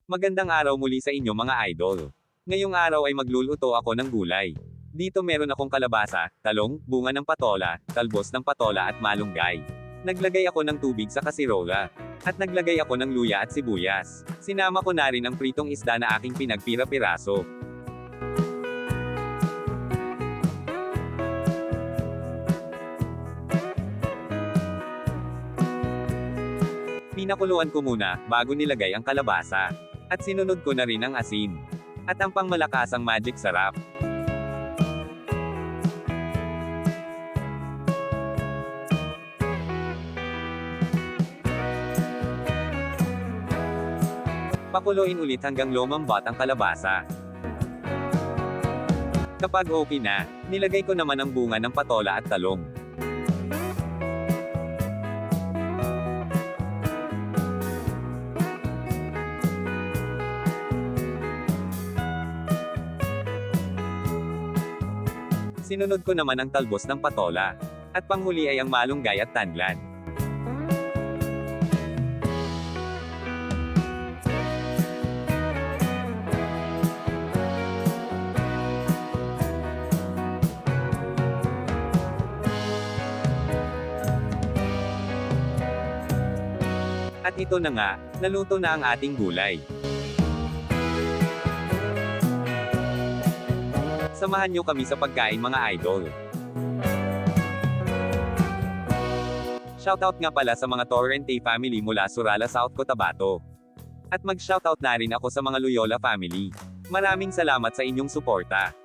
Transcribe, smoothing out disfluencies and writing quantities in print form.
Magandang araw muli sa inyo mga idol. Ngayong araw ay magluluto ako ng gulay. Dito meron akong kalabasa, talong, bunga ng patola, talbos ng patola at malunggay. Naglagay ako ng tubig sa kasirola. At naglagay ako ng luya at sibuyas. Sinama ko na rin ang pritong isda na aking pinagpira-piraso. Pinakuluan ko muna, bago nilagay ang kalabasa. At sinunod ko na rin ang asin. At ang pangmalakasang magic sarap. Pakuloyin ulit hanggang lumambot ang kalabasa. Kapag okay na, nilagay ko naman ang bunga ng patola at talong. Sinunod ko naman ang talbos ng patola. At panghuli ay ang malunggay at tanglad. At ito na nga, naluto na ang ating gulay. Samahan nyo kami sa pagkain mga idol. Shoutout nga pala sa mga Torrente family mula Surala, South Cotabato. At mag-shoutout na rin ako sa mga Loyola family. Maraming salamat sa inyong suporta.